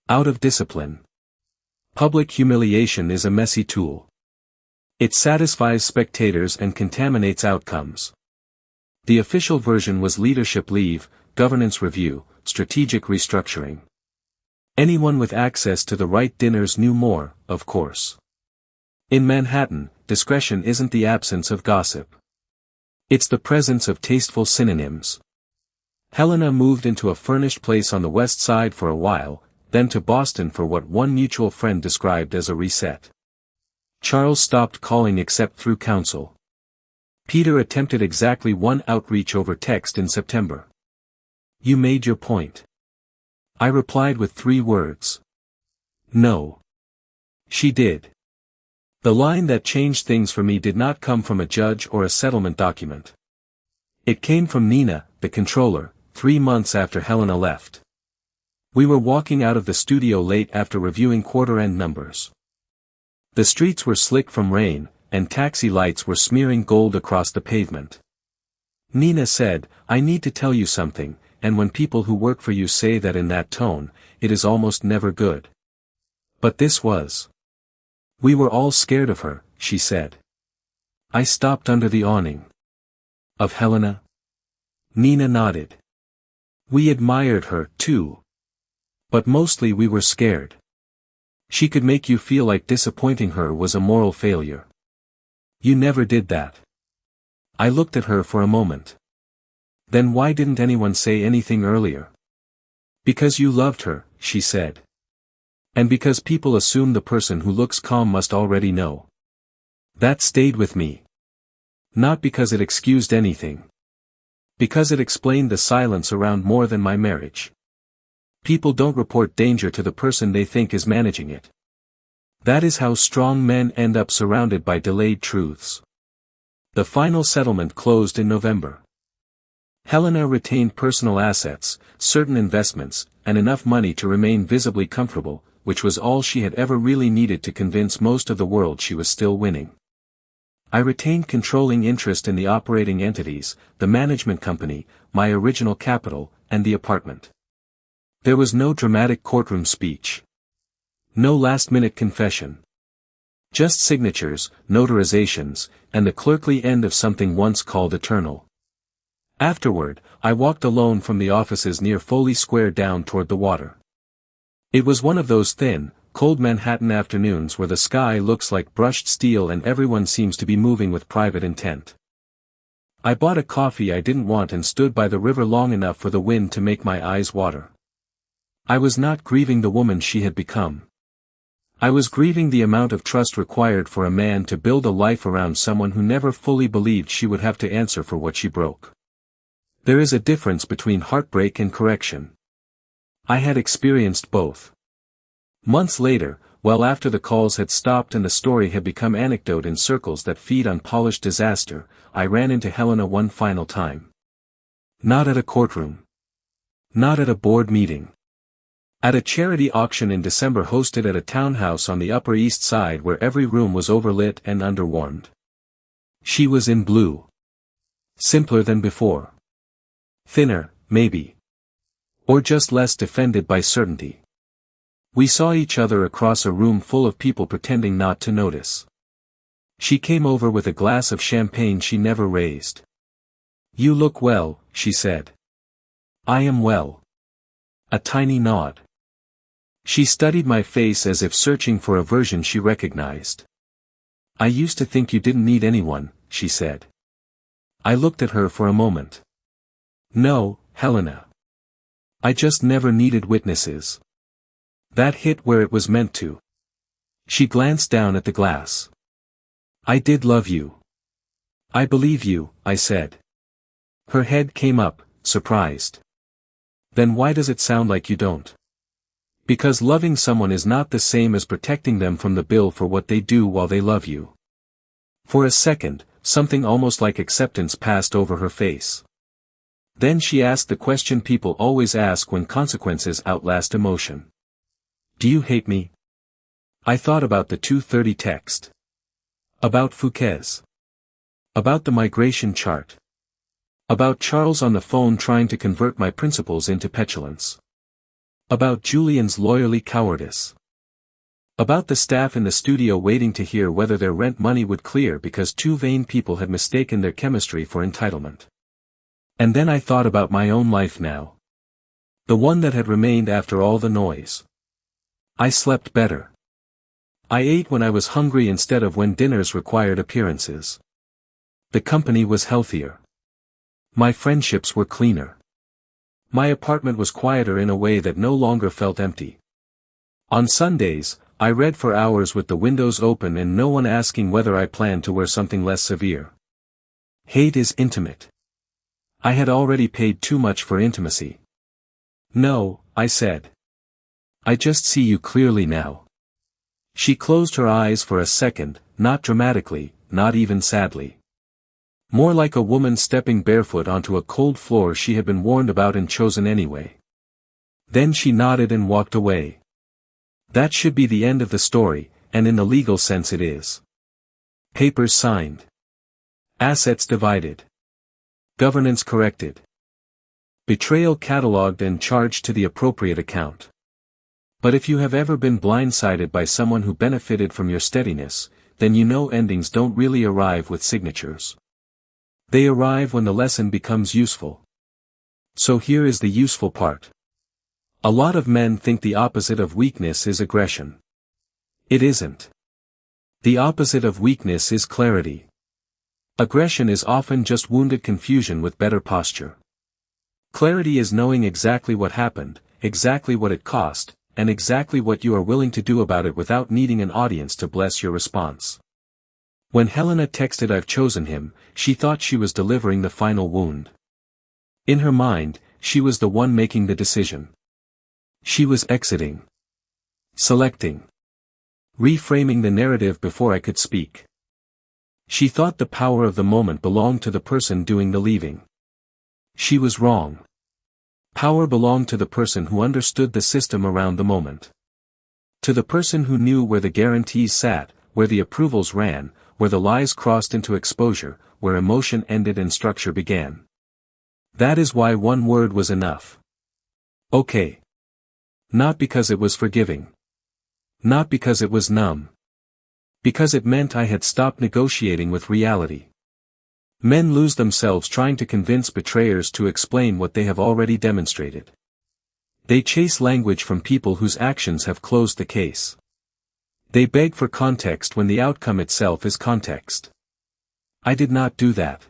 Out of discipline. Public humiliation is a messy tool. It satisfies spectators and contaminates outcomes. The official version was leadership leave, governance review, strategic restructuring. Anyone with access to the right dinners knew more, of course. In Manhattan, discretion isn't the absence of gossip. It's the presence of tasteful synonyms. Helena moved into a furnished place on the west side for a while, then to Boston for what one mutual friend described as a reset. Charles stopped calling except through counsel. Peter attempted exactly one outreach over text in September. You made your point. I replied with 3 words. No. She did. The line that changed things for me did not come from a judge or a settlement document. It came from Nina, the controller, 3 months after Helena left. We were walking out of the studio late after reviewing quarter-end numbers. The streets were slick from rain, and taxi lights were smearing gold across the pavement. Nina said, I need to tell you something, and when people who work for you say that in that tone, it is almost never good. But this was. We were all scared of her, she said. I stopped under the awning. Of Helena? Nina nodded. We admired her, too. But mostly we were scared. She could make you feel like disappointing her was a moral failure. You never did that. I looked at her for a moment. Then why didn't anyone say anything earlier? Because you loved her, she said. And because people assume the person who looks calm must already know. That stayed with me. Not because it excused anything. Because it explained the silence around more than my marriage. People don't report danger to the person they think is managing it. That is how strong men end up surrounded by delayed truths. The final settlement closed in November. Helena retained personal assets, certain investments, and enough money to remain visibly comfortable, which was all she had ever really needed to convince most of the world she was still winning. I retained controlling interest in the operating entities, the management company, my original capital, and the apartment. There was no dramatic courtroom speech. No last-minute confession. Just signatures, notarizations, and the clerkly end of something once called eternal. Afterward, I walked alone from the offices near Foley Square down toward the water. It was one of those thin, cold Manhattan afternoons where the sky looks like brushed steel and everyone seems to be moving with private intent. I bought a coffee I didn't want and stood by the river long enough for the wind to make my eyes water. I was not grieving the woman she had become. I was grieving the amount of trust required for a man to build a life around someone who never fully believed she would have to answer for what she broke. There is a difference between heartbreak and correction. I had experienced both. Months later, well after the calls had stopped and the story had become anecdote in circles that feed on polished disaster, I ran into Helena one final time. Not at a courtroom. Not at a board meeting. At a charity auction in December hosted at a townhouse on the Upper East Side where every room was overlit and underwarmed. She was in blue. Simpler than before. Thinner, maybe. Or just less defended by certainty. We saw each other across a room full of people pretending not to notice. She came over with a glass of champagne she never raised. "You look well," she said. "I am well." A tiny nod. She studied my face as if searching for a version she recognized. "I used to think you didn't need anyone," she said. I looked at her for a moment. "No, Helena. I just never needed witnesses." That hit where it was meant to. She glanced down at the glass. "I did love you." "I believe you," I said. Her head came up, surprised. "Then why does it sound like you don't?" "Because loving someone is not the same as protecting them from the bill for what they do while they love you." For a second, something almost like acceptance passed over her face. Then she asked the question people always ask when consequences outlast emotion. "Do you hate me?" I thought about the 2:30 text. About Fouquet's. About the migration chart. About Charles on the phone trying to convert my principles into petulance. About Julian's lawyerly cowardice. About the staff in the studio waiting to hear whether their rent money would clear because two vain people had mistaken their chemistry for entitlement. And then I thought about my own life now. The one that had remained after all the noise. I slept better. I ate when I was hungry instead of when dinners required appearances. The company was healthier. My friendships were cleaner. My apartment was quieter in a way that no longer felt empty. On Sundays, I read for hours with the windows open and no one asking whether I planned to wear something less severe. Hate is intimate. I had already paid too much for intimacy. "No," I said. "I just see you clearly now." She closed her eyes for a second, not dramatically, not even sadly. More like a woman stepping barefoot onto a cold floor she had been warned about and chosen anyway. Then she nodded and walked away. That should be the end of the story, and in the legal sense it is. Papers signed. Assets divided. Governance corrected. Betrayal catalogued and charged to the appropriate account. But if you have ever been blindsided by someone who benefited from your steadiness, then you know endings don't really arrive with signatures. They arrive when the lesson becomes useful. So here is the useful part. A lot of men think the opposite of weakness is aggression. It isn't. The opposite of weakness is clarity. Aggression is often just wounded confusion with better posture. Clarity is knowing exactly what happened, exactly what it cost, and exactly what you are willing to do about it without needing an audience to bless your response. When Helena texted "I've chosen him," she thought she was delivering the final wound. In her mind, she was the one making the decision. She was exiting. Selecting. Reframing the narrative before I could speak. She thought the power of the moment belonged to the person doing the leaving. She was wrong. Power belonged to the person who understood the system around the moment. To the person who knew where the guarantees sat, where the approvals ran, where the lies crossed into exposure, where emotion ended and structure began. That is why one word was enough. Okay. Not because it was forgiving. Not because it was numb. Because it meant I had stopped negotiating with reality. Men lose themselves trying to convince betrayers to explain what they have already demonstrated. They chase language from people whose actions have closed the case. They beg for context when the outcome itself is context. I did not do that.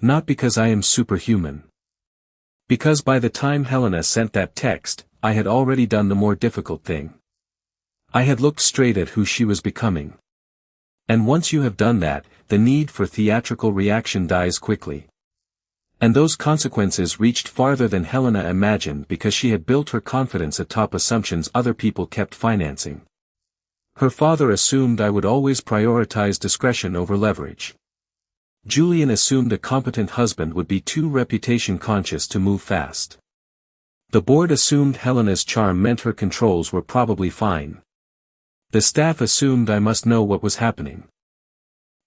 Not because I am superhuman. Because by the time Helena sent that text, I had already done the more difficult thing. I had looked straight at who she was becoming. And once you have done that, the need for theatrical reaction dies quickly. And those consequences reached farther than Helena imagined because she had built her confidence atop assumptions other people kept financing. Her father assumed I would always prioritize discretion over leverage. Julian assumed a competent husband would be too reputation conscious to move fast. The board assumed Helena's charm meant her controls were probably fine. The staff assumed I must know what was happening.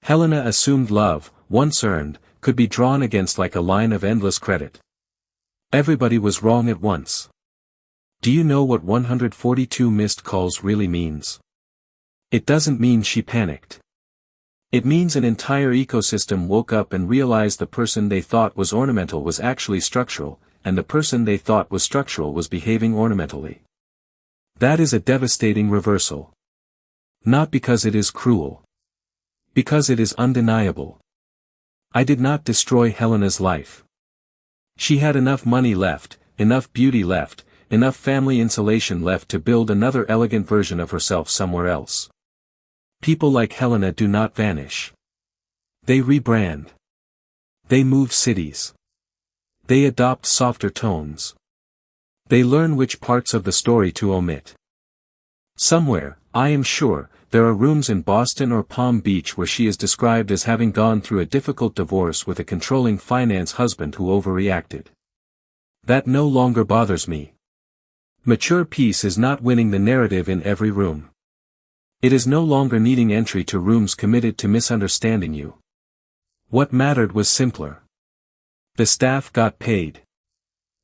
Helena assumed love, once earned, could be drawn against like a line of endless credit. Everybody was wrong at once. Do you know what 142 missed calls really means? It doesn't mean she panicked. It means an entire ecosystem woke up and realized the person they thought was ornamental was actually structural, and the person they thought was structural was behaving ornamentally. That is a devastating reversal. Not because it is cruel. Because it is undeniable. I did not destroy Helena's life. She had enough money left, enough beauty left, enough family insulation left to build another elegant version of herself somewhere else. People like Helena do not vanish. They rebrand. They move cities. They adopt softer tones. They learn which parts of the story to omit. Somewhere, I am sure, there are rooms in Boston or Palm Beach where she is described as having gone through a difficult divorce with a controlling finance husband who overreacted. That no longer bothers me. Mature peace is not winning the narrative in every room. It is no longer needing entry to rooms committed to misunderstanding you. What mattered was simpler. The staff got paid.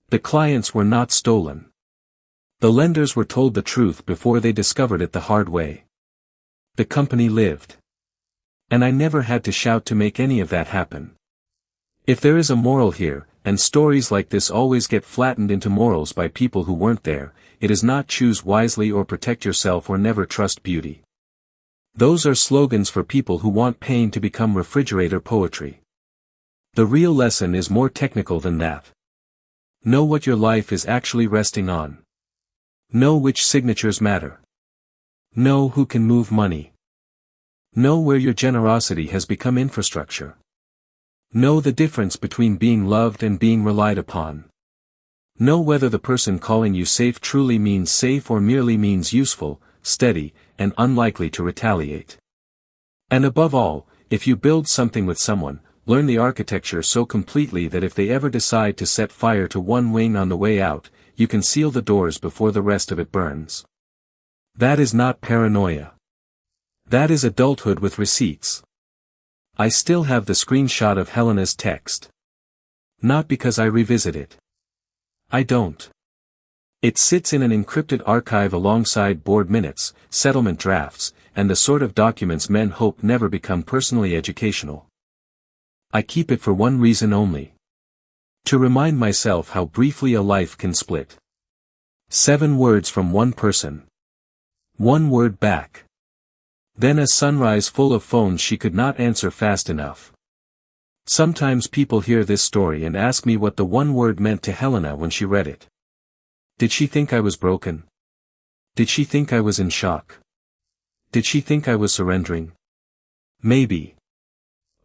The clients were not stolen. The lenders were told the truth before they discovered it the hard way. The company lived. And I never had to shout to make any of that happen. If there is a moral here, and stories like this always get flattened into morals by people who weren't there, it is not choose wisely or protect yourself or never trust beauty. Those are slogans for people who want pain to become refrigerator poetry. The real lesson is more technical than that. Know what your life is actually resting on. Know which signatures matter. Know who can move money. Know where your generosity has become infrastructure. Know the difference between being loved and being relied upon. Know whether the person calling you safe truly means safe or merely means useful, steady, and unlikely to retaliate. And above all, if you build something with someone, learn the architecture so completely that if they ever decide to set fire to one wing on the way out, you can seal the doors before the rest of it burns. That is not paranoia. That is adulthood with receipts. I still have the screenshot of Helena's text. Not because I revisit it. I don't. It sits in an encrypted archive alongside board minutes, settlement drafts, and the sort of documents men hope never become personally educational. I keep it for one reason only. To remind myself how briefly a life can split. 7 words from one person. 1 word back. Then a sunrise full of phones she could not answer fast enough. Sometimes people hear this story and ask me what the one word meant to Helena when she read it. Did she think I was broken? Did she think I was in shock? Did she think I was surrendering? Maybe.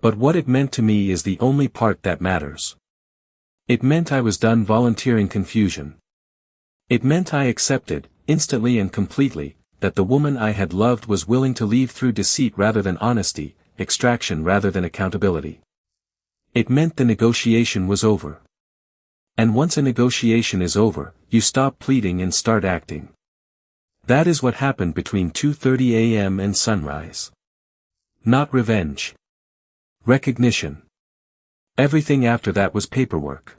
But what it meant to me is the only part that matters. It meant I was done volunteering confusion. It meant I accepted, instantly and completely, that the woman I had loved was willing to leave through deceit rather than honesty, extraction rather than accountability. It meant the negotiation was over. And once a negotiation is over, you stop pleading and start acting. That is what happened between 2:30 a.m. and sunrise. Not revenge. Recognition. Everything after that was paperwork.